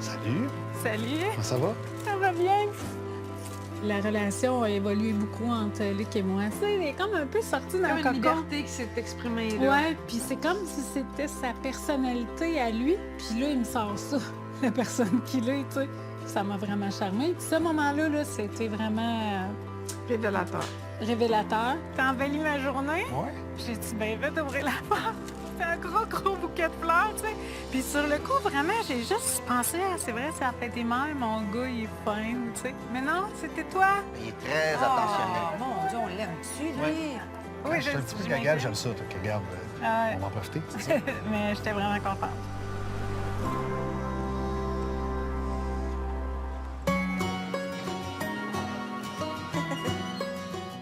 Salut. Salut. Comment ça va? Ça va bien? La relation a évolué beaucoup entre Luc et moi. Tu sais, il est comme un peu sorti dans le Comme une cocon. liberté qui s'est exprimée, là. Ouais, puis c'est comme si c'était sa personnalité à lui. Puis là, il me sort ça, la personne qu'il est, tu sais. Ça m'a vraiment charmée. Puis ce moment-là, là, c'était vraiment Révélateur. révélateur. T'as embelli ma journée? Ouais. J'ai-tu bien fait d'ouvrir la porte? C'était un gros bouquet de fleurs, tu sais. Puis sur le coup, vraiment, j'ai juste pensé, ah, c'est vrai, ça a fait des mères, mon gars, il est fin, tu sais. Mais non, c'était toi. Il est très attentionnel. Oh, mon Dieu, on l'aime-tu, lui? Ouais. Oui, Je suis un petit peu gagale, j'aime ça. Donc, regarde, Ah ouais. on va en profiter, c'est ça? Mais j'étais vraiment contente.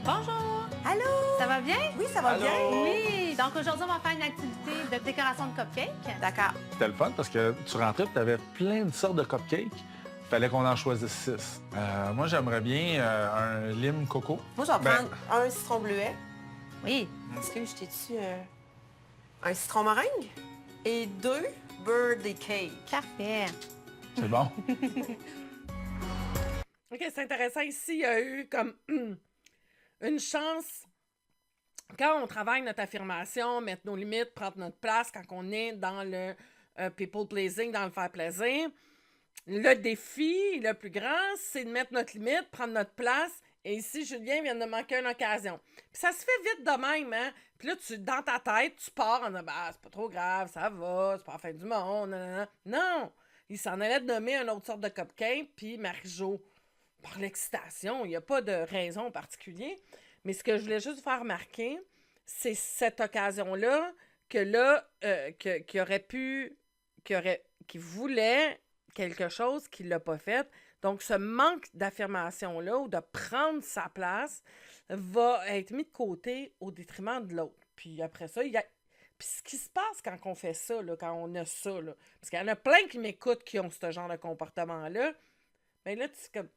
Bonjour! Allô? Ça va bien? Oui, ça va bien? Oui! Donc aujourd'hui, on va faire une activité de décoration de cupcake. D'accord. C'était le fun parce que tu rentrais et tu avais plein de sortes de cupcakes. Fallait qu'on en choisisse 6. Moi, j'aimerais bien un lime coco. Moi, je vais Ben- prendre un citron bleuet. Oui. Excuse, je t'ai dessus un citron meringue et 2 birthday cake. Parfait. C'est bon? OK, c'est intéressant. Ici, il y a eu comme une chance, quand on travaille notre affirmation, mettre nos limites, prendre notre place, quand on est dans le people pleasing, dans le faire plaisir, le défi le plus grand, c'est de mettre notre limite, prendre notre place. Et ici, Julien vient de manquer une occasion. Puis ça se fait vite de même, hein? Puis là, dans ta tête, tu pars en disant, bah, c'est pas trop grave, ça va, c'est pas la fin du monde, nanana. Non! Il s'en allait de nommer une autre sorte de cupcake, puis Marie-Jo, par l'excitation, il n'y a pas de raison particulière. Mais ce que je voulais juste faire remarquer, c'est cette occasion-là que là, qui voulait quelque chose qu'il l'a pas fait. Donc, ce manque d'affirmation-là ou de prendre sa place va être mis de côté au détriment de l'autre. Puis après ça, Puis ce qui se passe quand on fait ça, là, quand on a ça, là, parce qu'il y en a plein qui m'écoutent qui ont ce genre de comportement-là, bien là, tu comme...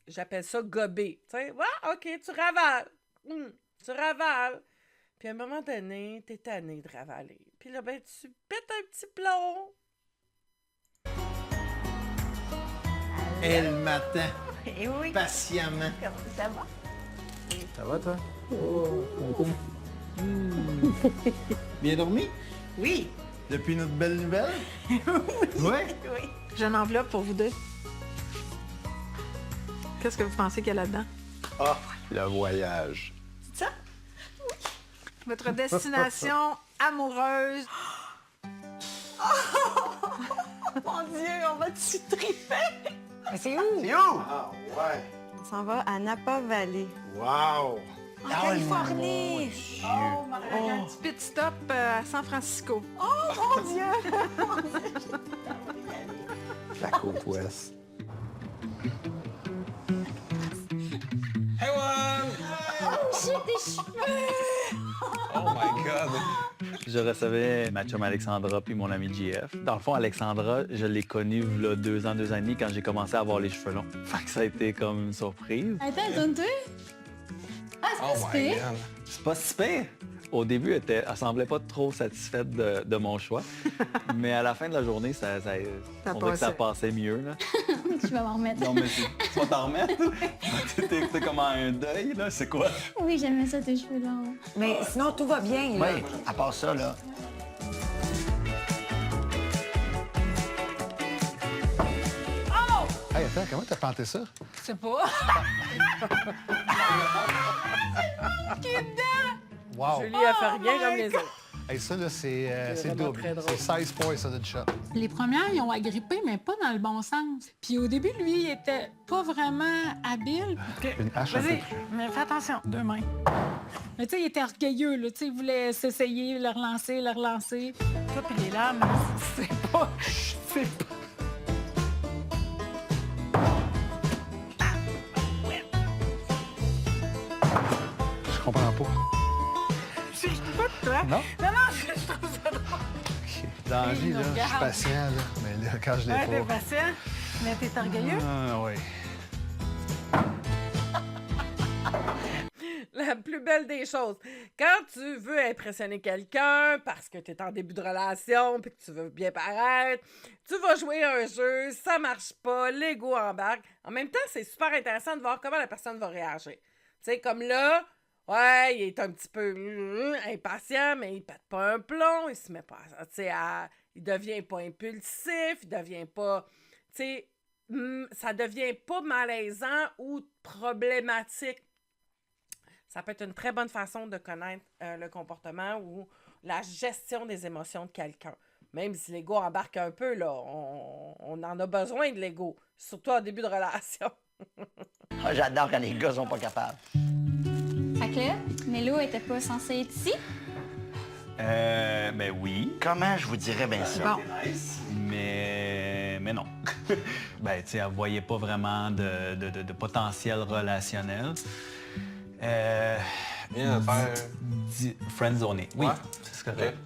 J'appelle ça gober. Tu sais, ouais, OK, tu ravales. Tu ravales. Puis à un moment donné, t'es tanné de ravaler. Puis là, ben, tu pètes un petit plomb. Elle m'attend Eh oui. patiemment. Comment ça va? Ça va, toi? Bien dormi? Oui. Depuis notre belle nouvelle? Oui. Oui. J'ai une enveloppe pour vous deux. Qu'est-ce que vous pensez qu'il y a là-dedans? Ah, le voyage. C'est ça? Votre destination amoureuse. Mon Dieu, on va-tu triper? Mais c'est où? C'est où? Ah, ouais. On s'en va à Napa Valley. Wow! En Californie! Mon Dieu. Un petit pit stop à San Francisco. Mon Dieu! La côte ouest. J'ai des cheveux! Oh my God! Je recevais ma chum Alexandra puis mon ami JF. Dans le fond, Alexandra, je l'ai connue il y a 2 ans, 2 ans et demi, quand j'ai commencé à avoir les cheveux longs. Fait que ça a été comme une surprise. Attends, donne-toi. Ah, c'est pas super. C'est pas si pire. Au début, elle semblait pas trop satisfaite de mon choix. Mais à la fin de la journée, on dirait que ça passait mieux. Là. Je vais m'en remettre. Non, mais tu vas t'en remettre? T'es comme en un deuil, là? C'est quoi? Oui, j'aimais ça, tes cheveux longs. Mais sinon, tout va bien, là. Oui, à part ça, là. Hey, attends, comment t'as planté ça? Je sais pas. Wow! Julie a fait rien comme les autres. Hey, ça, là, c'est vraiment double. très drôle. C'est 16 points, ça, d'une shot. Les premières, ils ont agrippé, mais pas dans le bon sens. Puis au début, lui, il était pas vraiment habile. Une hache un peu Vas-y, plus. mais fais attention, 2 mains. Mais tu sais, il était orgueilleux, là. Tu sais, il voulait s'essayer, le relancer. Toi, puis les lames, c'est pas... C'est pas... Je comprends pas. Je suis pas de toi. Non? Non, je trouve ça drôle. OK. Danger, Il nous là, je suis regarde. patient, là. Mais là, quand je l'ai Ouais, t'es pas... patient, mais t'es orgueilleux. Ah, oui. la plus belle des choses. Quand tu veux impressionner quelqu'un parce que tu es en début de relation puis que tu veux bien paraître, tu vas jouer un jeu, ça marche pas, l'ego embarque. En même temps, c'est super intéressant de voir comment la personne va réagir. Tu sais, comme là, ouais, il est un petit peu impatient, mais il pète pas un plomb, il se met pas, tu sais, il devient pas impulsif, il devient pas, tu sais, ça devient pas malaisant ou problématique. Ça peut être une très bonne façon de connaître le comportement ou la gestion des émotions de quelqu'un. Même si l'ego embarque un peu, là, on en a besoin de l'ego, surtout en début de relation. Ah, j'adore quand les gars sont pas capables. Fait que là, Mélo était pas censé être ici? Ben oui, Comment je vous dirais bien ça? Bon. mais non. Ben, tu sais, elle voyait pas vraiment de potentiel relationnel. Bien, faire. Friendzoné. Oui, Ouais. c'est correct.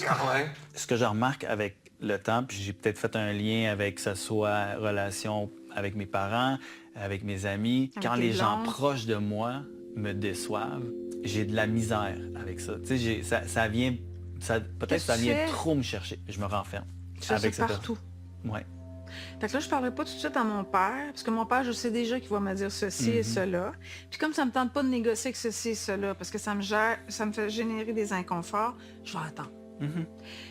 Quand même. Ce que je remarque avec le temps, puis j'ai peut-être fait un lien avec que ce soit relation avec mes parents, avec mes amis, Avec quand tes les gens blondes. proches de moi me déçoivent, j'ai de la misère avec ça. Tu sais, ça vient, peut-être Qu'est-ce que ça que tu vient fais? trop me chercher. Je me renferme. Tu fais ça partout. Ouais. Fait que là, je parlerai pas tout de suite à mon père, parce que mon père, je sais déjà qu'il va me dire ceci et cela. Puis comme ça me tente pas de négocier avec ceci et cela, parce que ça me fait générer des inconforts, je vais attendre.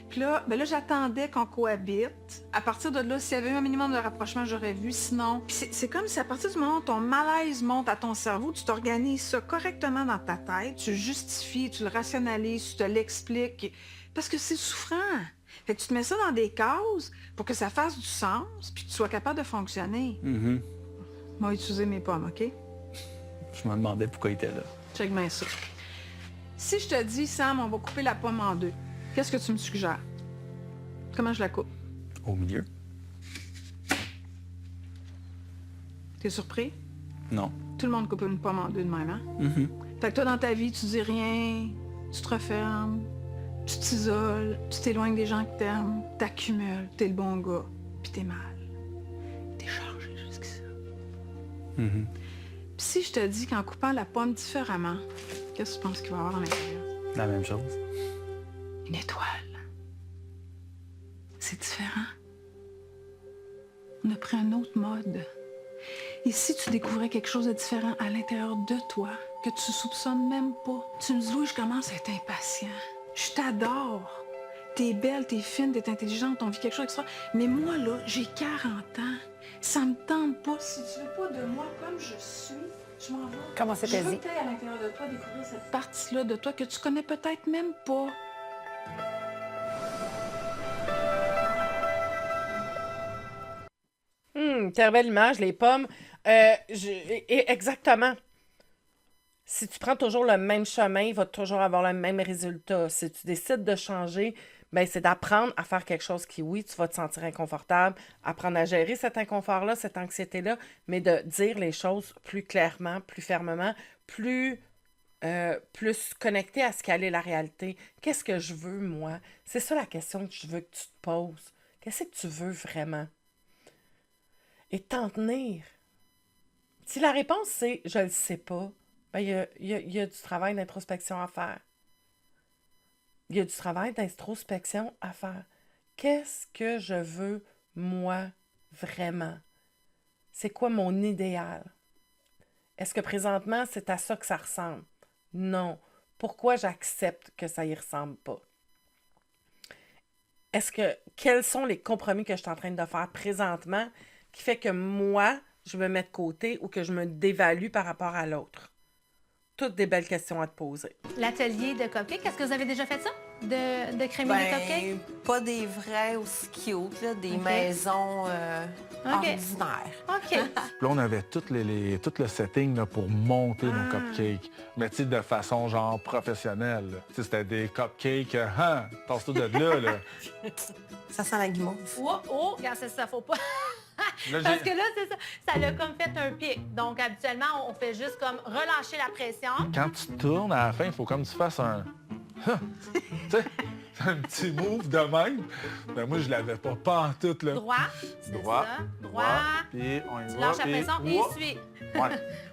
Puis là, ben là, j'attendais qu'on cohabite. À partir de là, s'il y avait eu un minimum de rapprochement, j'aurais vu. Sinon, puis c'est comme si à partir du moment où ton malaise monte à ton cerveau, tu t'organises ça correctement dans ta tête, tu le justifies, tu le rationalises, tu te l'expliques. Parce que c'est souffrant. Fait que tu te mets ça dans des cases pour que ça fasse du sens, puis que tu sois capable de fonctionner. Moi, utiliser mes pommes, OK? Je me demandais pourquoi il était là. Check bien ça. Si je te dis, Sam, on va couper la pomme en deux, qu'est-ce que tu me suggères? Comment je la coupe? Au milieu? T'es surpris? Non. Tout le monde coupe une pomme en deux de même, hein? Fait que toi, dans ta vie, tu dis rien, tu te refermes, tu t'isoles, tu t'éloignes des gens que t'aimes, t'accumules, t'es le bon gars, puis t'es mal. T'es chargé jusqu'ici. Puis si je te dis qu'en coupant la pomme différemment, qu'est-ce que tu penses qu'il va y avoir à l'intérieur? La même chose. Une étoile. C'est différent. On a pris un autre mode. Et si tu découvrais quelque chose de différent à l'intérieur de toi, que tu soupçonnes même pas, tu me dis, Louis, je commence à être impatient. Je t'adore. T'es belle, t'es fine, t'es intelligente, on vit quelque chose d'extra. Mais moi, là, j'ai 40 ans. Ça me tente pas. Si tu veux pas de moi comme je suis, je m'en vais. Comment c'est Je veux paisible? que t'ailles à l'intérieur de toi découvrir cette partie-là de toi que tu connais peut-être même pas. Très belle image, les pommes. Exactement. Si tu prends toujours le même chemin, il va toujours avoir le même résultat. Si tu décides de changer, ben c'est d'apprendre à faire quelque chose qui, oui, tu vas te sentir inconfortable, apprendre à gérer cet inconfort-là, cette anxiété-là, mais de dire les choses plus clairement, plus fermement, plus connecté à ce qu'elle est la réalité. Qu'est-ce que je veux, moi? C'est ça la question que je veux que tu te poses. Qu'est-ce que tu veux vraiment? Et t'en tenir. Si la réponse c'est « je le sais pas », ben il y a du travail d'introspection à faire. Il y a du travail d'introspection à faire. Qu'est-ce que je veux, moi, vraiment? C'est quoi mon idéal? Est-ce que présentement, c'est à ça que ça ressemble? Non. Pourquoi j'accepte que ça y ressemble pas? Quels sont les compromis que je suis en train de faire présentement qui fait que moi, je me mets de côté ou que je me dévalue par rapport à l'autre? Toutes des belles questions à te poser. L'atelier de cupcakes, est-ce que vous avez déjà fait ça? De crémer des cupcakes? Pas des vrais aussi cute, là, des Ok. maisons Ok. ordinaires. OK. Puis là, on avait tout le setting là, pour monter nos cupcakes. Mais tu sais, de façon genre professionnelle. là. Tu sais, c'était des cupcakes, passe-toi de là. Ça sent la guimauve. Oh, regarde, c'est ça, faut pas... Là, Parce que là, c'est ça, ça l'a comme fait un pic. Donc, habituellement, on fait juste comme relâcher la pression. Quand tu tournes, à la fin, il faut comme tu fasses un... tu sais, un petit move de même. Ben, moi, je l'avais pas pantoute, là. Droit, c'est Droit, ça. droit, puis on y Tu va. lâches la puis- pression et Ouah! suis. Ouais.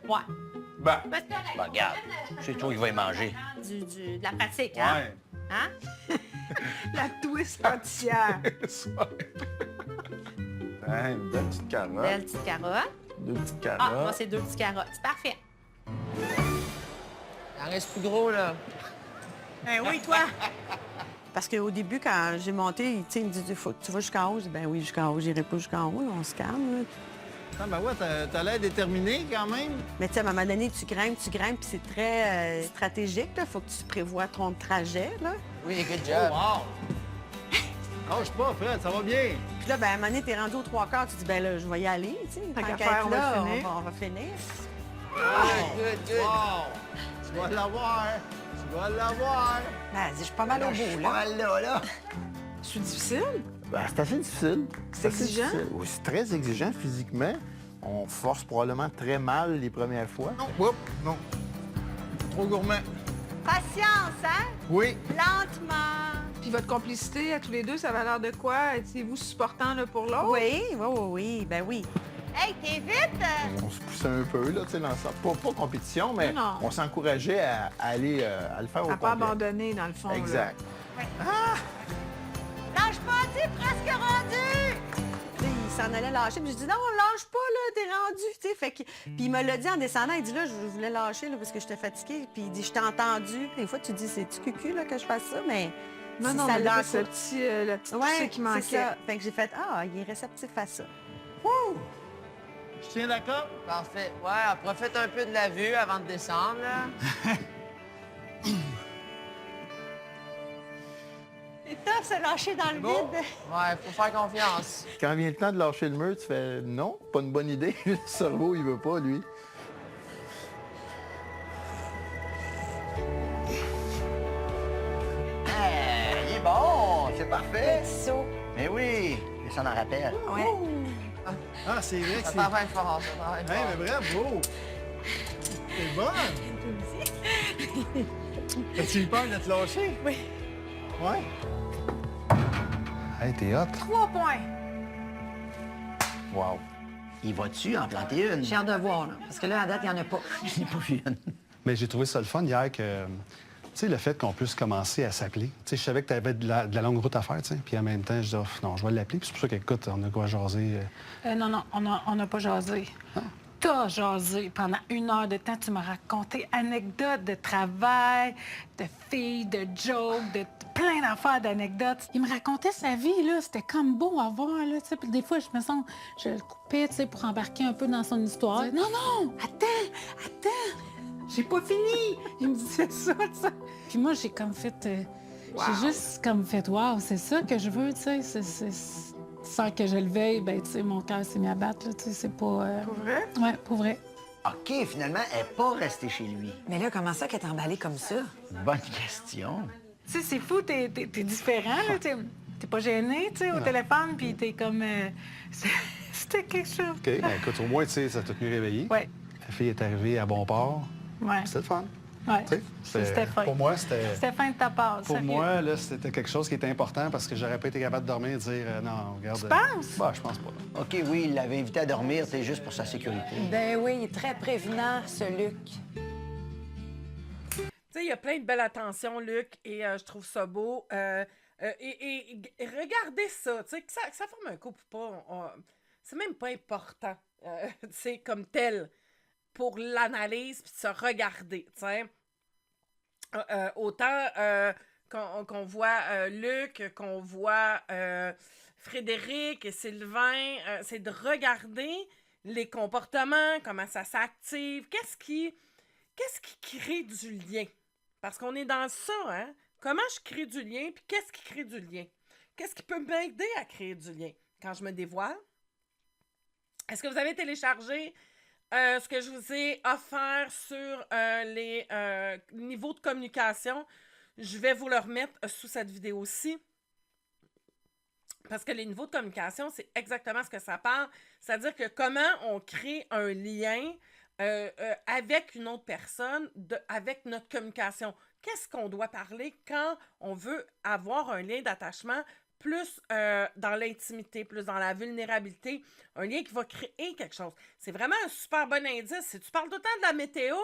Ouais. Ben, Ben, c'est correct. Ben, regarde, c'est toi qui vas y manger. De la pratique, hein? ouais. Hein? La twist entière. Hein, une belle petite carotte. Belle petite carotte. Deux petites Ah, carottes. moi, c'est 2 petites carottes. C'est parfait. Il en reste plus gros, là. Ben oui, toi. Parce qu'au début, quand j'ai monté, il me dit, faut que tu vas jusqu'en haut. Je dis, ben oui, jusqu'en haut, j'irai pas jusqu'en haut, là, on se calme. Là. Ah, ben ouais, t'as l'air déterminé quand même. Mais tu sais, à un moment donné, tu grimpes, puis c'est très stratégique. Il faut que tu prévois ton trajet. Là. Oui, good Oh, job. wow! Lâche pas, Fred, ça va bien. Puis là, ben, à un moment donné, t'es rendu aux 3/4, tu dis, ben là, je vais y aller. Tu sais, Tant tant qu'à qu'à faire, être on va là, finir. on va finir. Good. Wow! Tu dois l'avoir. Tu dois l'avoir. Ben, je suis pas mal au bout, là. Là. C'est difficile. Ben, c'est assez difficile. C'est assez exigeant? difficile. Oui, c'est très exigeant physiquement. On force probablement très mal les premières fois. Non, oups, non. Trop gourmand. Patience, hein? Oui. Lentement. Puis votre complicité à tous les deux, ça va l'air de quoi? Étiez-vous supportant l'un pour l'autre? Oui, ben oui. Hey, t'es vite! On se poussait un peu, là, tu sais, dans ça. Pas compétition, mais Non. on s'encourageait à aller à le faire au À pas complet. abandonner, dans le fond. là. Exact. Lâche pas, t'es presque rendu! Tu sais, il s'en allait lâcher. Puis je dis, non, lâche pas, là, t'es rendu. Tu sais, fait que... Puis il me l'a dit en descendant. Il dit, là, je voulais lâcher, là, parce que j'étais fatiguée. Puis il dit, je t'ai entendu. Des fois, tu dis, c'est-tu cucu, là, que je fasse ça? Mais Non, si non, ça mais là, l'encourage- c'est la petite poussée qui manquait. c'est ça. Fait que j'ai fait, il est réceptif à ça. Je tiens d'accord? Parfait. Ouais, profite un peu de la vue avant de descendre, là. C'est tough, se lâcher dans le Bon. vide. Ouais, faut faire confiance. Quand vient le temps de lâcher le mur, tu fais non, pas une bonne idée. Le cerveau, il veut pas, lui. Il est bon, c'est parfait. Petit saut. Mais oui, mais ça en rappelle. Ouais. Ah, c'est vrai que c'est... travaille fort, ça travaille Hey, mais bravo! C'est bon! As-tu eu peur de te lâcher? Oui. Ouais? Hey, t'es hot. 3 points. Wow. Il va-tu en planter une? J'ai hâte de voir, là, parce que là, à date, il n'y en a pas. Je n'ai pas vu une. Mais j'ai trouvé ça le fun hier que, tu sais, le fait qu'on puisse commencer à s'appeler. Tu sais, je savais que tu avais de la longue route à faire, tu sais. Puis en même temps, je dis, oh, non, je vais l'appeler. Puis c'est pour ça qu'écoute, on a quoi jaser. Non, on n'a pas jasé. T'as jasé pendant 1 heure de temps. Tu m'as raconté anecdotes de travail, de filles, de jokes, de plein d'affaires d'anecdotes. Il me racontait sa vie, là. C'était comme beau à voir, là. Tu sais, puis des fois, je le coupais, tu sais, pour embarquer un peu dans son histoire. Non, attends. J'ai pas fini. Il me disait ça, tu sais. Puis moi, j'ai comme fait... J'ai juste comme fait, wow, c'est ça que je veux, tu sais. Sans que je le veuille, ben, tu sais, mon cœur s'est mis à battre, là, tu sais, c'est pas... Pour vrai? Ouais, pour vrai. OK, finalement, elle n'est pas restée chez lui. Mais là, comment ça qu'elle est emballée comme ça? Bonne question. Tu sais, c'est fou, t'es différent, là, t'es pas gêné, tu sais, au téléphone, puis t'es comme... C'était quelque chose. OK, ben écoute, au moins, tu sais, ça t'a tenu réveillé. Ouais, La fille est arrivée à bon port. ouais, C'était le fun. ouais. Tu sais, C'était fin. Pour moi, c'était... C'était fin de ta part, Pour sérieux. moi, là, c'était quelque chose qui était important parce que j'aurais pas été capable de dormir et de dire non, regarde. Tu penses? Bah, je pense pas. OK, oui, il l'avait invité à dormir, c'est juste pour sa sécurité. Ben oui, il est très prévenant, ce Luc. Tu sais, il y a plein de belles attentions, Luc, et je trouve ça beau. Et regardez ça, tu sais, que ça forme un couple ou pas, c'est même pas important, tu sais, comme tel, pour l'analyse puis de se regarder, tu sais. Autant qu'on voit Luc, qu'on voit Frédéric et Sylvain, c'est de regarder les comportements, comment ça s'active, qu'est-ce qui crée du lien. Parce qu'on est dans ça, hein? Comment je crée du lien, puis qu'est-ce qui crée du lien? Qu'est-ce qui peut m'aider à créer du lien quand je me dévoile? Est-ce que vous avez téléchargé ce que je vous ai offert sur les niveaux de communication? Je vais vous le remettre sous cette vidéo-ci. Parce que les niveaux de communication, c'est exactement ce que ça parle. C'est-à-dire que comment on crée un lien avec une autre personne, avec notre communication. Qu'est-ce qu'on doit parler quand on veut avoir un lien d'attachement plus dans l'intimité, plus dans la vulnérabilité, un lien qui va créer quelque chose. C'est vraiment un super bon indice. Si tu parles tout le temps de la météo,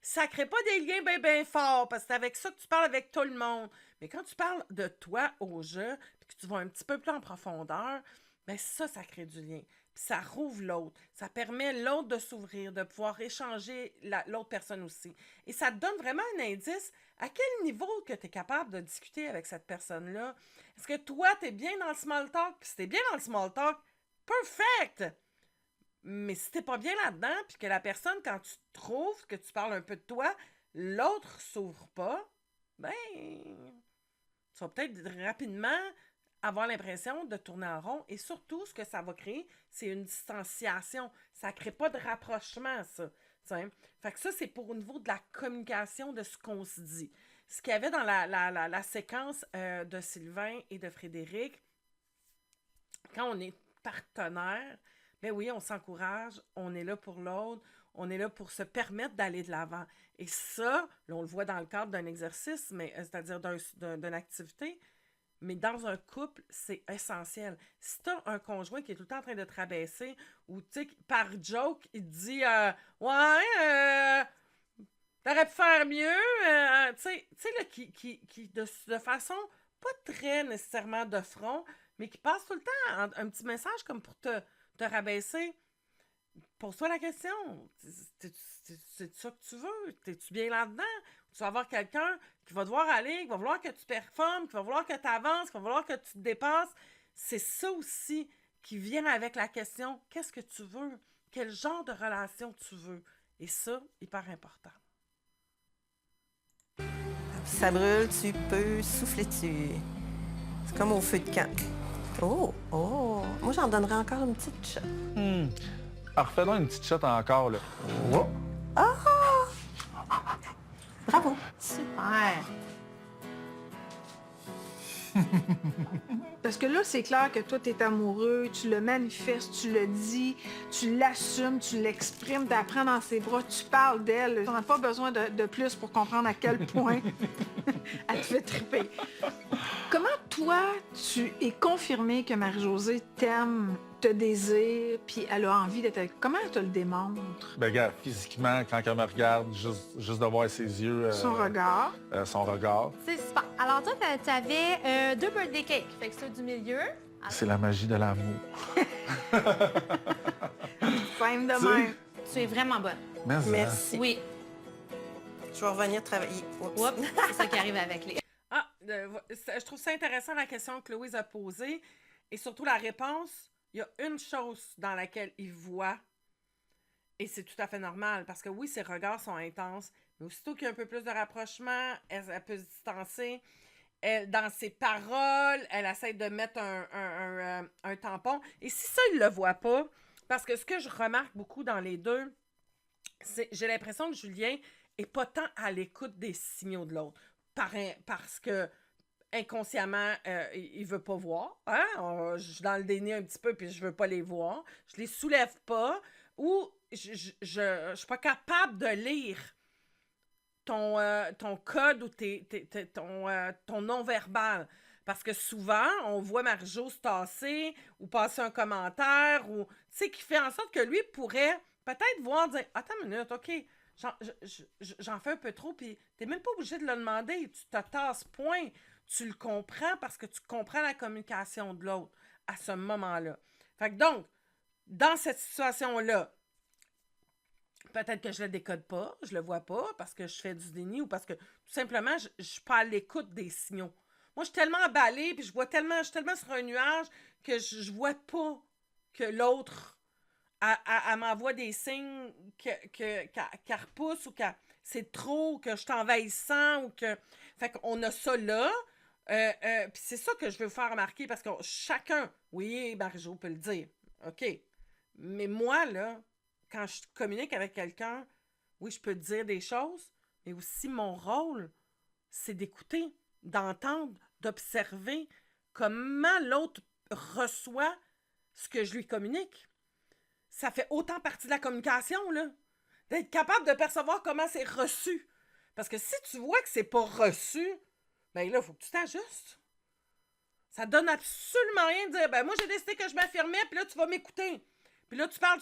ça ne crée pas des liens bien forts, parce que c'est avec ça que tu parles avec tout le monde. Mais quand tu parles de toi au jeu, puis que tu vas un petit peu plus en profondeur, bien ça crée du lien. Puis ça rouvre l'autre. Ça permet l'autre de s'ouvrir, de pouvoir échanger l'autre personne aussi. Et ça te donne vraiment un indice à quel niveau que tu es capable de discuter avec cette personne-là. Est-ce que toi, tu es bien dans le small talk? Puis si tu es bien dans le small talk, perfect! Mais si t'es pas bien là-dedans, puis que la personne, quand tu trouves que tu parles un peu de toi, l'autre s'ouvre pas, ben, tu vas peut-être rapidement avoir l'impression de tourner en rond. Et surtout, ce que ça va créer, c'est une distanciation. Ça ne crée pas de rapprochement, ça. T'sais. Fait que ça, c'est pour au niveau de la communication de ce qu'on se dit. Ce qu'il y avait dans la séquence de Sylvain et de Frédéric, quand on est partenaire, ben oui, on s'encourage, on est là pour l'autre, on est là pour se permettre d'aller de l'avant. Et ça, là, on le voit dans le cadre d'un exercice, mais c'est-à-dire d'une activité, mais dans un couple, c'est essentiel. Si tu as un conjoint qui est tout le temps en train de te rabaisser, ou tu sais, par joke, il te dit ouais, t'aurais pu faire mieux, tu sais, là, qui de façon pas très nécessairement de front, mais qui passe tout le temps un petit message comme pour te rabaisser. Pose-toi la question. C'est ça que tu veux? T'es-tu bien là-dedans? Tu vas avoir quelqu'un qui va devoir aller, qui va vouloir que tu performes, qui va vouloir que tu avances, qui va vouloir que tu te dépasses. C'est ça aussi qui vient avec la question, qu'est-ce que tu veux? Quel genre de relation tu veux? Et ça, hyper important. Ça brûle, tu peux souffler dessus. C'est comme au feu de camp. Oh! Moi, j'en donnerais encore une petite shot. Alors, refais donc une petite shot encore, là. Oh! Bravo! Super! Parce que là, c'est clair que toi, tu es amoureux, tu le manifestes, tu le dis, tu l'assumes, tu l'exprimes, tu la prends dans ses bras, tu parles d'elle. On n'a pas besoin de plus pour comprendre à quel point elle te fait triper. Comment toi, tu es confirmé que Marie-Josée t'aime, te désire, puis elle a envie d'être avec... Comment elle te le démontre? Ben, regarde, physiquement, quand elle me regarde, juste de voir ses yeux... Son regard. Son regard. C'est super. Alors toi, tu avais 2 birthday cakes. Fait que ceux du milieu. C'est la magie de l'amour. Simple de même. Tu es vraiment bonne. Merci. Oui. Je vais revenir travailler. Oups, c'est ça qui arrive avec les... Je trouve ça intéressant la question que Louise a posée. Et surtout la réponse, il y a une chose dans laquelle il voit, et c'est tout à fait normal, parce que oui, ses regards sont intenses, mais aussitôt qu'il y a un peu plus de rapprochement, elle peut se distancer. Dans ses paroles, elle essaie de mettre un tampon. Et si ça, il le voit pas, parce que ce que je remarque beaucoup dans les deux, c'est j'ai l'impression que Julien est pas tant à l'écoute des signaux de l'autre. Parce que inconsciemment, il veut pas voir. Hein? Je suis dans le déni un petit peu, puis je veux pas les voir. Je les soulève pas. Ou je suis pas capable de lire ton code ou ton non-verbal. Parce que souvent, on voit Marie-Jo se tasser ou passer un commentaire, ou tu sais, qui fait en sorte que lui pourrait peut-être voir, dire « Attends une minute, OK, j'en fais un peu trop, puis t'es même pas obligé de le demander, tu te tasses, point. Tu le comprends parce que tu comprends la communication de l'autre à ce moment-là. » Fait que donc, dans cette situation-là, peut-être que je le décode pas, je le vois pas parce que je fais du déni ou parce que tout simplement, je suis pas à l'écoute des signaux. Moi, je suis tellement emballée, puis je suis tellement sur un nuage que je vois pas que l'autre elle m'envoie des signes qu'elle repousse ou que c'est trop, que je suis envahissant ou que... Fait qu'on a ça là. Puis c'est ça que je veux vous faire remarquer parce que chacun... Oui, Marie-Jo peut le dire. OK. Mais moi, là, quand je communique avec quelqu'un, oui, je peux te dire des choses, mais aussi mon rôle, c'est d'écouter, d'entendre, d'observer comment l'autre reçoit ce que je lui communique. Ça fait autant partie de la communication, là. D'être capable de percevoir comment c'est reçu. Parce que si tu vois que c'est pas reçu, ben là, il faut que tu t'ajustes. Ça donne absolument rien de dire, ben moi, j'ai décidé que je m'affirmais, puis là, tu vas m'écouter. Puis là, tu parles.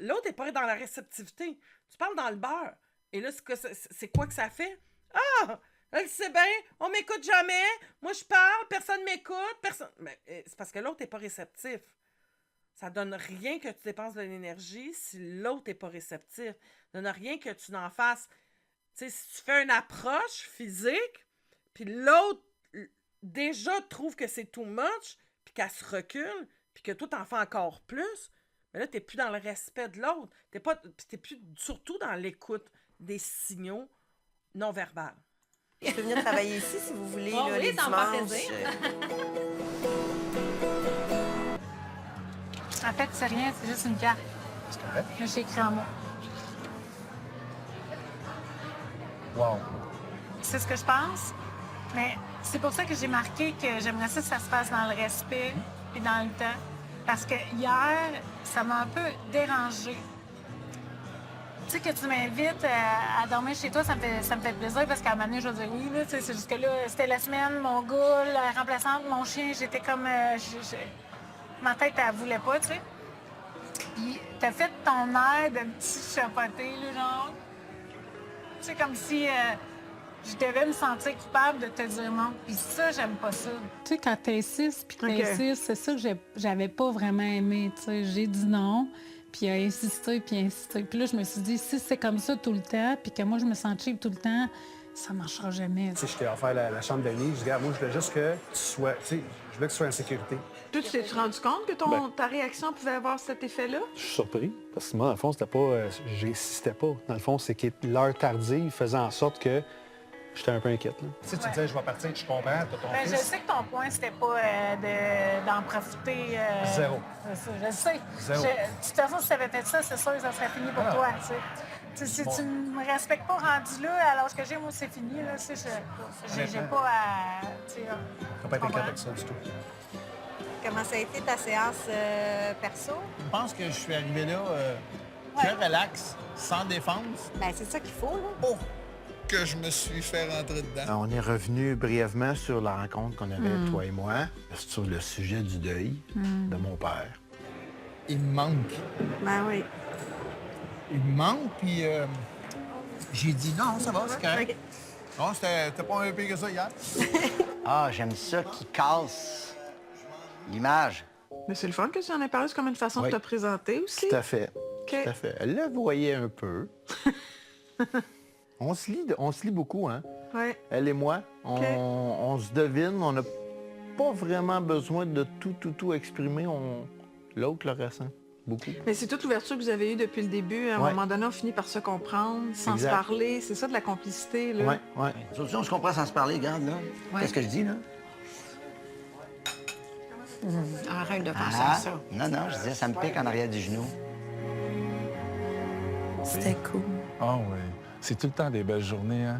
L'autre n'est pas dans la réceptivité. Tu parles dans le beurre. Et là, c'est quoi que ça fait? Ah! Elle sait bien, on m'écoute jamais. Moi, je parle, personne m'écoute. Mais c'est parce que l'autre n'est pas réceptif. Ça donne rien que tu dépenses de l'énergie si l'autre n'est pas réceptif. Ça donne rien que tu n'en fasses. Tu sais, si tu fais une approche physique, puis l'autre déjà trouve que c'est too much, puis qu'elle se recule, puis que toi, t'en fais encore plus, mais là, t'es plus dans le respect de l'autre. T'es plus surtout dans l'écoute des signaux non verbaux. Je peux venir travailler ici si vous voulez, Oh là, oui, les ça me fait dimanches. plaisir. En fait, c'est rien, c'est juste une carte. C'est correct. Là, j'ai écrit en mots. Wow. C'est ce que je pense. Mais c'est pour ça que j'ai marqué que j'aimerais ça que ça se passe dans le respect et dans le temps. Parce que hier, ça m'a un peu dérangée. Tu sais, que tu m'invites à dormir chez toi, ça me fait plaisir parce qu'à un moment donné, je vais dire oui. Là, c'est juste que là, c'était la semaine, mon gars, la remplaçante, mon chien, j'étais comme... ma tête, elle voulait pas, tu sais. Puis t'as fait ton air de petit chapoté, là, genre. Tu sais, comme si je devais me sentir coupable de te dire non. Puis ça, j'aime pas ça. Tu sais, quand t'insistes, puis t'insistes, c'est ça que j'avais pas vraiment aimé, tu sais. J'ai dit non, puis il a insisté, puis insisté. Puis là, je me suis dit, si c'est comme ça tout le temps, puis que moi, je me sens cheap tout le temps, ça marchera jamais. Tu sais, je t'ai offert la chambre d'amis. Je dis, regarde, moi, je voulais juste que tu sois... Tu sais, je voulais que tu sois en sécurité. Toi, tu t'es rendu compte que ta réaction pouvait avoir cet effet-là? Je suis surpris, parce que moi, dans le fond, c'était pas... j'insistais pas. Dans le fond, c'est que l'heure tardive faisait en sorte que j'étais un peu inquiète, là. Tu sais, tu disais, je vais partir, je comprends, t'as ton Ben, je sais que ton point, c'était pas d'en profiter. Zéro. C'est ça, je le sais. Zéro. De toute façon, si tu avais fait ça, c'est sûr que ça serait fini pour toi. Tu sais. Si tu ne me respectes pas rendu là, à l'âge que j'ai, moi, c'est fini. Là, tu sais, j'ai pas à... Tu sais, T'as pas été inquiète avec ça du tout. Comment ça a été ta séance perso? Je pense que je suis arrivé là cœur relax, sans défense. Ben, c'est ça qu'il faut, là. Oh! Que je me suis fait rentrer dedans. On est revenu brièvement sur la rencontre qu'on avait, toi et moi, sur le sujet du deuil de mon père. Il me manque. Ben oui. Il me manque, puis j'ai dit non, ça va, c'est correct. OK. Non, c'était pas un pire que ça hier. Ah, j'aime ça qui casse l'image. Mais c'est le fun que tu en aies parlé, c'est comme une façon Oui. de te présenter aussi. Tout à fait. OK. Tout à fait. Elle la voyait un peu. On se lit beaucoup, hein? Ouais. Elle et moi, on se devine, on n'a pas vraiment besoin de tout exprimer. L'autre le ressent beaucoup. Mais c'est toute l'ouverture que vous avez eue depuis le début. À un Ouais. moment donné, on finit par se comprendre, sans Exact. se parler. C'est ça de la complicité, là. Oui, oui. Sauf si on se comprend sans se parler, regarde, là. Qu'est-ce que je dis, là? Arrête de penser Ah, à ça. non, je disais, ça me pique en arrière du genou. C'était cool. Ah oui. C'est tout le temps des belles journées, hein?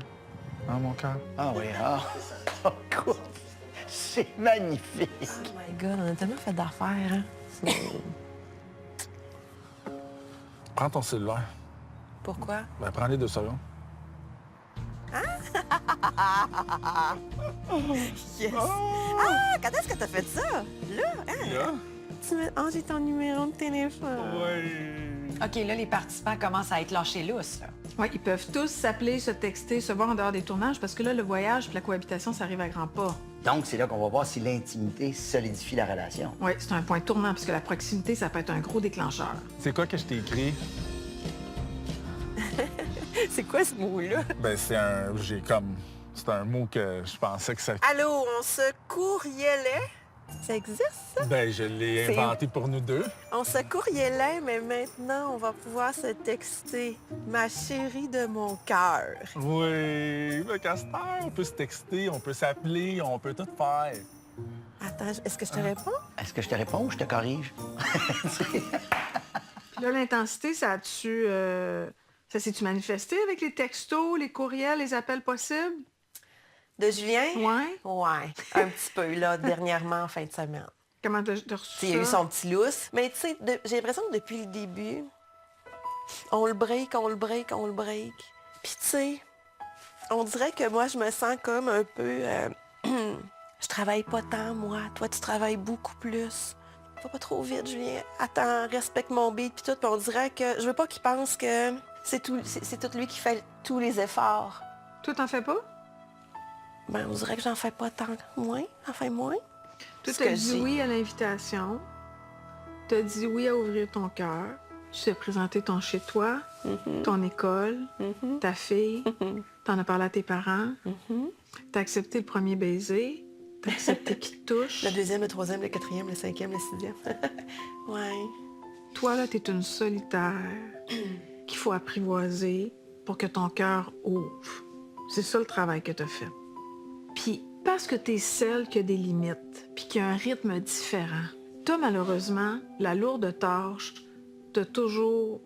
Hein, mon cœur? Ah oui, ah. Écoute, c'est magnifique. Oh my God, on a tellement fait d'affaires, hein? Prends ton cellulaire. Pourquoi? Ben, prends-les 2 secondes. Yes! Ah, quand est-ce que t'as fait ça? Là? Hein? Là? Tu me... Oh, j'ai ton numéro de téléphone. OK, là, les participants commencent à être lâchés lousses, là. Oui, ils peuvent tous s'appeler, se texter, se voir en dehors des tournages, parce que là, le voyage et la cohabitation, ça arrive à grands pas. Donc, c'est là qu'on va voir si l'intimité solidifie la relation. Oui, c'est un point tournant, parce que la proximité, ça peut être un gros déclencheur. C'est quoi que je t'ai écrit? C'est quoi ce mot-là? Ben, c'est un mot que je pensais que ça... Allô, on se courrielait? Ça existe, ça? Ben, je l'ai C'est- inventé pour nous deux. On se courrielait, mais maintenant, on va pouvoir se texter. Ma chérie de mon cœur. Oui, le castor, on peut se texter, on peut s'appeler, on peut tout faire. Attends, est-ce que je te réponds? Est-ce que je te réponds ou je te corrige? Là, l'intensité, ça s'est-tu manifesté avec les textos, les courriels, les appels possibles? De Julien? Ouais. Ouais, un petit peu, là, dernièrement, en fin de semaine. Comment t'as reçu ça? Il y a eu son petit lousse. Mais tu sais, j'ai l'impression que depuis le début, on le break. Puis tu sais, on dirait que moi, je me sens comme un peu Je travaille pas tant, moi. Toi, tu travailles beaucoup plus. Va pas trop vite, Julien. Attends, respecte mon beat puis tout. Puis on dirait que... Je veux pas qu'il pense que c'est tout lui qui fait tous les efforts. Toi, t'en fais pas? Ben, on dirait que j'en fais pas tant. Moins. Enfin, moins. Toi, t'as dit oui à l'invitation. T'as dit oui à ouvrir ton cœur. Tu t'es présenté ton chez-toi, ton école, ta fille. T'en as parlé à tes parents. T'as accepté le premier baiser. T'as accepté qu'il te touche. Le deuxième, le troisième, le quatrième, le cinquième, le sixième. Ouais. Toi, là, t'es une solitaire qu'il faut apprivoiser pour que ton cœur ouvre. C'est ça le travail que t'as fait. Puis, parce que t'es celle qui a des limites, puis qui a un rythme différent, t'as malheureusement la lourde tâche de toujours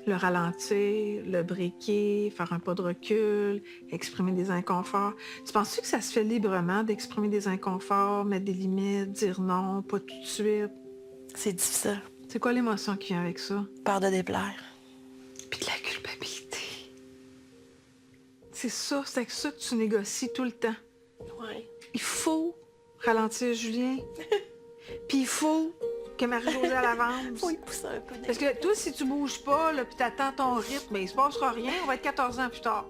le ralentir, le briquer, faire un pas de recul, exprimer des inconforts. Tu penses-tu que ça se fait librement d'exprimer des inconforts, mettre des limites, dire non, pas tout de suite? C'est difficile. C'est quoi l'émotion qui vient avec ça? Peur de déplaire. Puis de la culpabilité. C'est avec ça que tu négocies tout le temps. Ouais. Il faut ralentir Julien. Puis il faut que Marie-Josée avance. Faut y pousser un peu. Parce que toi, si tu bouges pas, là, puis t'attends ton rythme, ben, il se passera rien. On va être 14 ans plus tard.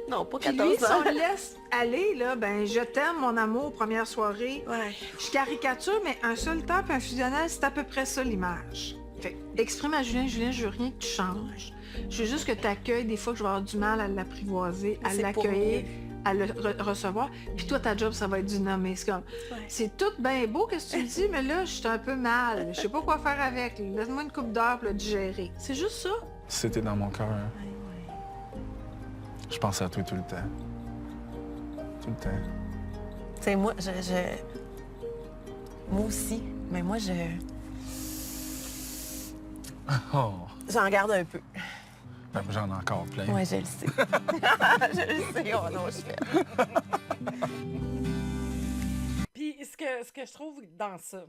Non, pas Puis 14 lui, si ans. on le laisse aller, là, ben, je t'aime, mon amour, première soirée. Ouais. Je caricature, mais un solitaire puis un fusionnel, c'est à peu près ça l'image. Fait exprime à Julien, je veux rien que tu changes. Je veux juste que tu accueilles. Des fois que je vais avoir du mal à l'apprivoiser, à C'est pour l'accueillir, mieux. à le recevoir. Puis toi, ta job, ça va être du nommer. C'est comme, c'est tout bien beau, qu'est-ce que tu me dis, mais là, je suis un peu mal. Je sais pas quoi faire avec. Laisse-moi une coupe d'heure pour le digérer. C'est juste ça. C'était dans mon cœur. Je pensais à toi tout le temps. Tout le temps. Tu sais, moi, Moi aussi, mais moi, Oh. J'en garde un peu. Ben, j'en ai encore plein. Ouais, je le sais. Je le sais, oh non, je fais. Puis ce que je trouve dans ça,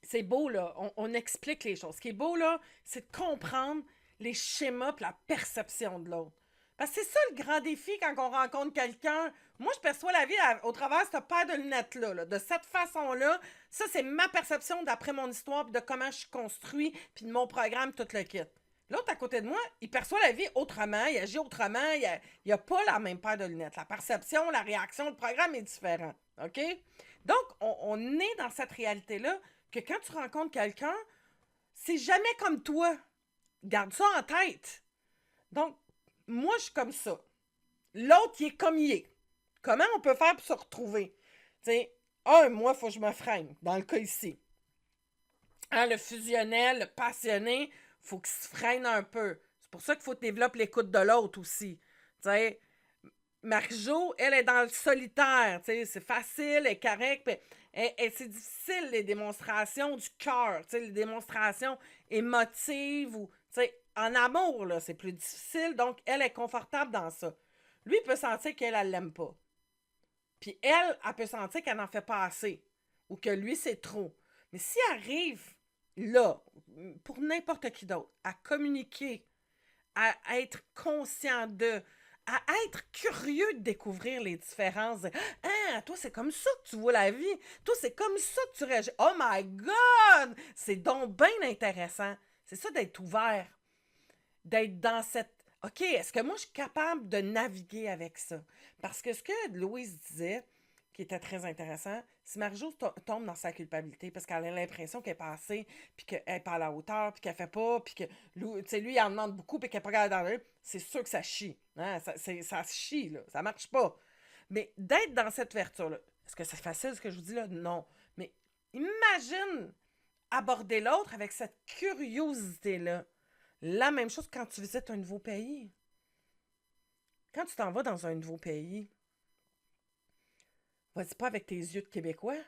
c'est beau, là, on explique les choses. Ce qui est beau, là, c'est de comprendre les schémas et la perception de l'autre. Parce que c'est ça le grand défi quand on rencontre quelqu'un. Moi, je perçois la vie au travers de cette paire de lunettes-là. Là. De cette façon-là, ça, c'est ma perception d'après mon histoire, puis de comment je suis construit, puis de mon programme, tout le kit. L'autre à côté de moi, il perçoit la vie autrement, il agit autrement, il a pas la même paire de lunettes. La perception, la réaction, le programme est différent. OK? Donc, on est dans cette réalité-là que quand tu rencontres quelqu'un, c'est jamais comme toi. Garde ça en tête. Donc, moi, je suis comme ça. L'autre, il est comme il est. Comment on peut faire pour se retrouver? Tu sais, moi, il faut que je me freine, dans le cas ici. Le fusionnel, le passionné, il faut qu'il se freine un peu. C'est pour ça qu'il faut développer l'écoute de l'autre aussi. Tu sais, Marie-Jo, elle est dans le solitaire. Tu sais, c'est facile, elle est correcte, mais c'est difficile, les démonstrations du cœur, tu sais, les démonstrations émotives ou, tu sais, en amour, là, c'est plus difficile, donc elle est confortable dans ça. Lui, il peut sentir qu'elle, elle l'aime pas. Puis elle peut sentir qu'elle n'en fait pas assez. Ou que lui, c'est trop. Mais si elle arrive là, pour n'importe qui d'autre, à communiquer, à être conscient de, à être curieux de découvrir les différences. Ah, toi, c'est comme ça que tu vois la vie. Toi, c'est comme ça que tu réagis. Oh my God! C'est donc bien intéressant. C'est ça d'être ouvert. D'être dans cette... OK, est-ce que moi, je suis capable de naviguer avec ça? Parce que ce que Louise disait, qui était très intéressant, si Marie-Jo tombe dans sa culpabilité parce qu'elle a l'impression qu'elle est passée, puis qu'elle n'est pas à la hauteur, puis qu'elle fait pas, puis que lui, il en demande beaucoup, puis qu'elle n'est pas capable d'en donner, c'est sûr que ça chie. Hein? Ça chie, là. Ça marche pas. Mais d'être dans cette ouverture-là, est-ce que c'est facile ce que je vous dis là? Non. Mais imagine aborder l'autre avec cette curiosité-là. La même chose quand tu visites un nouveau pays. Quand tu t'en vas dans un nouveau pays, vas-y pas avec tes yeux de Québécois. Tu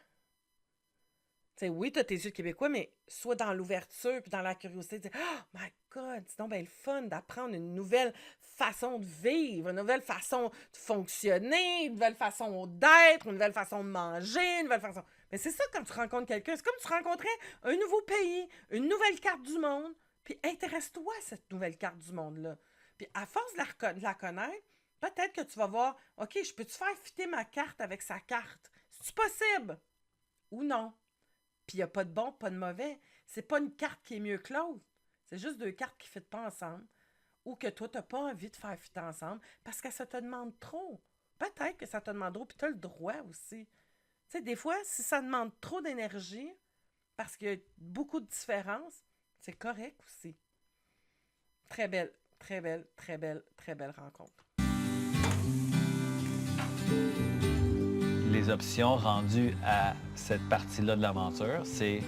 sais, oui, tu as tes yeux de Québécois, mais sois dans l'ouverture puis dans la curiosité de dire « Oh my God, c'est donc bien le fun d'apprendre une nouvelle façon de vivre, une nouvelle façon de fonctionner, une nouvelle façon d'être, une nouvelle façon de manger, une nouvelle façon... » Mais c'est ça quand tu rencontres quelqu'un. C'est comme tu rencontrais un nouveau pays, une nouvelle carte du monde. Puis intéresse-toi à cette nouvelle carte du monde-là. Puis à force de la connaître, Peut-être que tu vas voir, OK, je peux-tu faire fitter ma carte avec sa carte? C'est-tu possible? Ou non? Puis il n'y a pas de bon, pas de mauvais. C'est pas une carte qui est mieux que l'autre. C'est juste 2 cartes qui ne fitent pas ensemble. Ou que toi, tu n'as pas envie de faire fitter ensemble parce que ça te demande trop. Peut-être que ça te demande trop, puis tu as le droit aussi. Tu sais, des fois, si ça demande trop d'énergie, parce qu'il y a beaucoup de différences, c'est correct aussi. Très belle, très belle, très belle, très belle rencontre. Les options rendues à cette partie-là de l'aventure, c'est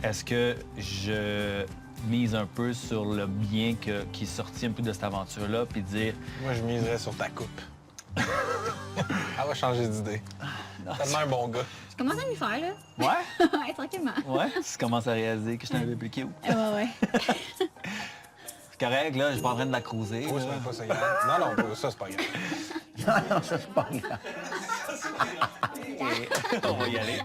est-ce que je mise un peu sur le bien qui est sorti un peu de cette aventure-là, puis dire... Moi, je miserais sur ta coupe. Elle va changer d'idée. Tellement un bon gars. Je commence à m'y faire, là. Ouais? Ouais, tranquillement. Ouais? Tu commences à réaliser que je suis un peu plus cute. Ouais. C'est correct, là, je suis pas en train de la cruiser. Oh, c'est même pas ça, Yann. Non, ça, c'est pas grave. Non, ça, c'est pas grave. On va y aller.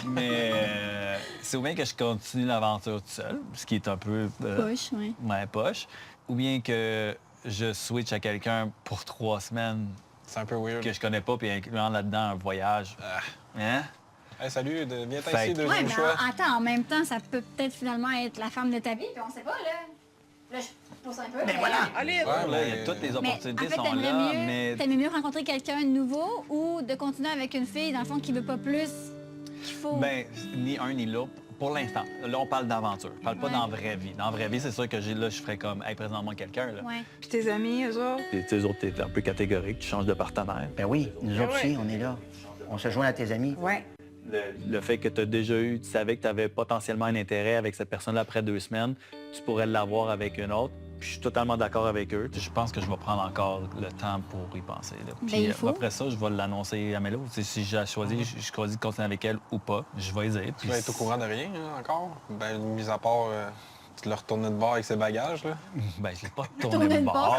Mais c'est ou bien que je continue l'aventure tout seul, ce qui est un peu... Poche, oui. Ouais, poche. Ou bien que je switch à quelqu'un pour 3 semaines. C'est un peu weird. Que je connais pas, puis incluant là-dedans un voyage. Hein? Hey, salut, viens t'asseoir, deuxième Ouais, mais choix. attends, en même temps, ça peut peut-être finalement être la femme de ta vie, puis on sait pas, là. Là, je pousse un peu. Mais voilà! Allez, Ouais, là, il y a toutes les Mais opportunités en fait, sont là, mais... t'aimerais mieux rencontrer quelqu'un de nouveau ou de continuer avec une fille, dans le fond, qui veut pas plus qu'il faut... Ben, ni un ni l'autre. Pour l'instant. Là, on parle d'aventure. On parle pas Ouais. dans la vraie vie. Dans la vraie vie, c'est sûr que là, je ferais comme, hey, présentement quelqu'un, là. Ouais. Puis tes amis, eux autres? Puis, eux autres, t'es un peu catégorique, tu changes de partenaire. Ben oui, nous autres aussi, on est là. On se joint à tes amis. Ouais. Le fait que tu as déjà eu, tu savais que tu avais potentiellement un intérêt avec cette personne-là après 2 semaines, tu pourrais l'avoir avec une autre. Puis je suis totalement d'accord avec eux. Je pense que je vais prendre encore le temps pour y penser. Là. Puis il faut. après ça, je vais l'annoncer à Mélo. Si j'ai choisi, je choisis de continuer avec elle ou pas, je vais y dire. Tu vas être au courant de rien, hein, encore? Ben, mis à part, tu l'as retourné de bord avec ses bagages, là? Ben, je l'ai pas tourné de bord.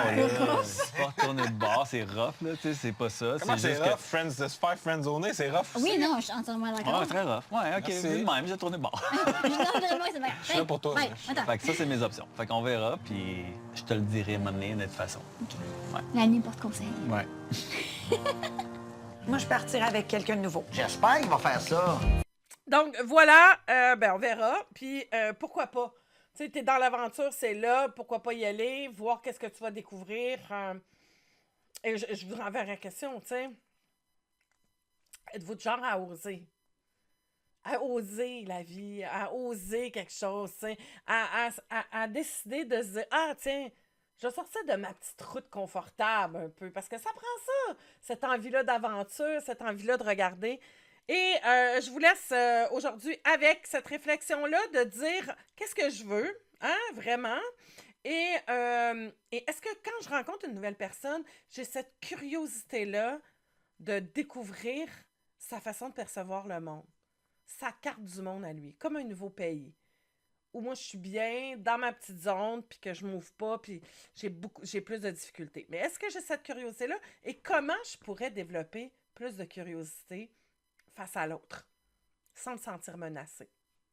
C'est pas tourné de bord, c'est rough, là. Tu sais, c'est pas ça. Comment c'est juste rough? Friends, de se faire friendzoner, c'est rough aussi. Oui, non, je suis entièrement d'accord. Ouais, très rough. Ouais, OK, Merci. vu de même, j'ai tourné de bord. Je suis là pour toi. Ouais, mais- attends. Fait que ça, c'est mes options. Fait qu'on verra, puis je te le dirai maintenant de toute façon. Ouais. La nuit porte conseil. Ouais. Moi, je partirais avec quelqu'un de nouveau. J'espère qu'il va faire ça. Donc, voilà, on verra. Puis, pourquoi pas? Tu sais, t'es dans l'aventure, c'est là. Pourquoi pas y aller, voir qu'est-ce que tu vas découvrir. Et je voudrais envers la question, tu sais. Êtes-vous du genre à oser? À oser la vie, à oser quelque chose, tu sais. À décider de se dire, ah, tiens, je vais sortir de ma petite route confortable un peu. Parce que ça prend ça, cette envie-là d'aventure, cette envie-là de regarder. Et je vous laisse aujourd'hui avec cette réflexion-là de dire qu'est-ce que je veux, hein, vraiment. Et est-ce que quand je rencontre une nouvelle personne, j'ai cette curiosité-là de découvrir sa façon de percevoir le monde, sa carte du monde à lui, comme un nouveau pays, où moi je suis bien dans ma petite zone, puis que je m'ouvre pas, puis j'ai plus de difficultés. Mais est-ce que j'ai cette curiosité-là? Et comment je pourrais développer plus de curiosité face à l'autre, sans me sentir menacée?